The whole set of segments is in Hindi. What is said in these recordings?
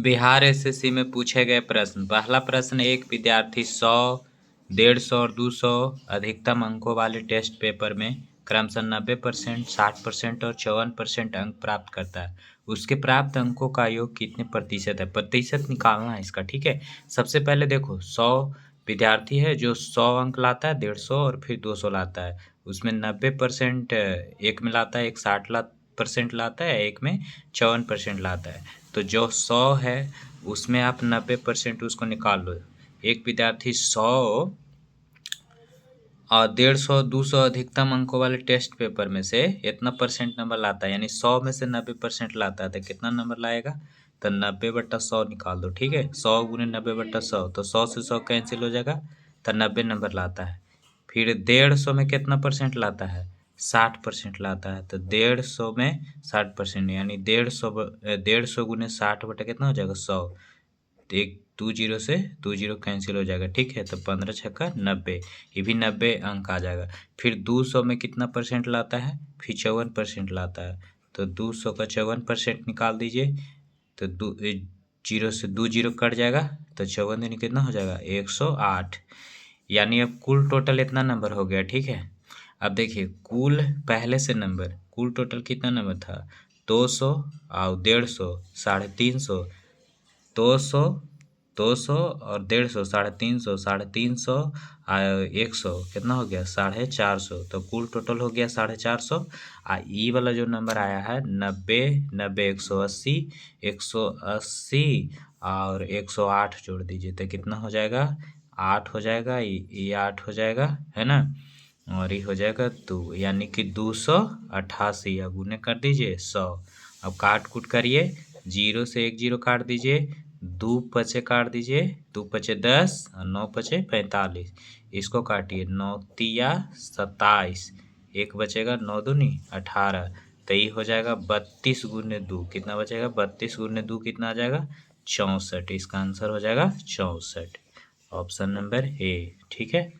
बिहार एसएससी में पूछे गए प्रश्न। पहला प्रश्न, एक विद्यार्थी 100, 150 और 200 अधिकतम अंकों वाले टेस्ट पेपर में क्रमशः 90%, 60% और 54% अंक प्राप्त करता है। उसके प्राप्त अंकों का योग कितने प्रतिशत है? प्रतिशत निकालना है इसका, ठीक है। सबसे पहले देखो, 100 विद्यार्थी है जो 100 अंक लाता है, 150 और फिर 200 लाता है। उसमें 90% एक में लाता है, एक 60% लाता है, एक में 54% लाता है। तो जो 100 है उसमें आप 90% उसको निकाल लो। एक विद्यार्थी 100 और 150, 200 अधिकतम अंकों वाले टेस्ट पेपर में से इतना परसेंट नंबर लाता है, यानी 100 में से 90% लाता है, तो कितना नंबर लाएगा? तो 90/100 निकाल दो, ठीक है। 100 गुने 90/100, तो 100 से 100 कैंसिल हो जाएगा, तो 90 नंबर लाता है। फिर 150 में कितना परसेंट लाता है? 60% लाता है। तो 150 में 60%, यानी 150 गुने 60 बटा कितना हो जाएगा? 100। तो एक 20 से 20 कैंसिल हो जाएगा, ठीक है। तो 15 छक्का 90, ये भी 90 अंक आ जाएगा। फिर 200 में कितना परसेंट लाता है? फिर 54% लाता है। तो 200 का 54% निकाल दीजिए, तो 0 से 2 जीरो कट जाएगा, तो 54 दूनी कितना हो जाएगा? 108। यानी अब कुल टोटल इतना नंबर हो गया, ठीक है। अब देखिए कुल पहले से नंबर, कुल टोटल कितना नंबर था? 200 और 150, 350, 200, 200 और 150, 350, 350 और 100 कितना हो गया? 450। तो कुल टोटल हो गया 450। ई वाला जो नंबर आया है 90, 90, 180, 180 और 108 जोड़ दीजिए, तो कितना हो जाएगा? 8 हो जाएगा, ये 8 हो जाएगा, है ना। और ये हो जाएगा 2, यानी कि 288। या गुने कर दीजिए 100। अब काट कूट करिए, 0 से 1 जीरो काट दीजिए, 2 पचे काट दीजिए, 2 पचे 10 और 9 पचे 45। इसको काटिए, 9 तिया 27, एक बचेगा, 9 दूनी 18। तो ये हो जाएगा 32 गुने 2, कितना बचेगा? 32 गुने 2 कितना आ जाएगा? 64। इसका आंसर हो जाएगा 64, ऑप्शन नंबर ए, ठीक है।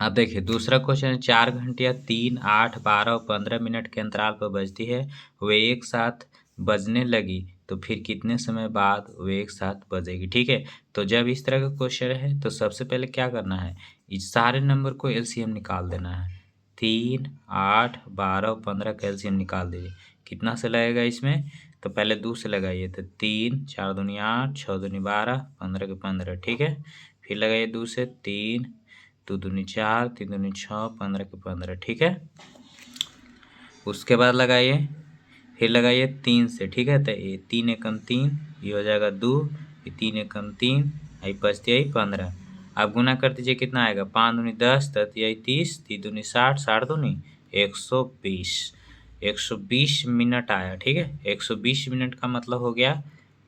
अब देखिए दूसरा क्वेश्चन है, 4 घंटियाँ 3, 8, 12 और 15 मिनट के अंतराल पर बजती है, वे एक साथ बजने लगी तो फिर कितने समय बाद वे एक साथ बजेगी, ठीक है। तो जब इस तरह का क्वेश्चन है तो सबसे पहले क्या करना है, इस सारे नंबर को एलसीएम निकाल देना है। 3, 8, 12 और 15 का एलसीएम निकाल दीजिए, कितना से लगेगा इसमें? तो पहले 2 से लगाइए, तो 3, 4 दूनी 8, 6 दूनी 12, 15 के 15, ठीक है। फिर लगाइए 2 से, 3, 2 दूनी 4, 3 दूनी 6, 15 के 15, ठीक है। उसके बाद लगाइए, फिर लगाइए 3 से, ठीक है। तो ये 3 एकम 3, ये हो जाएगा 2, ये 3 एकम 3, आई बचती है 15। आप गुना कर दीजिए, कितना आएगा? 5 दूनी 10, 30, 3 दूनी 60, 60 दूनी 120, 120 मिनट आया, ठीक है। 120 मिनट का मतलब हो गया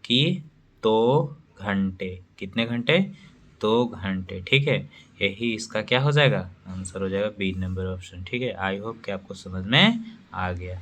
कि 2 घंटे। कितने घंटे? 2 घंटे, ठीक है। यही इसका क्या हो जाएगा? आंसर हो जाएगा बी नंबर ऑप्शन, ठीक है। आई होप कि आपको समझ में आ गया।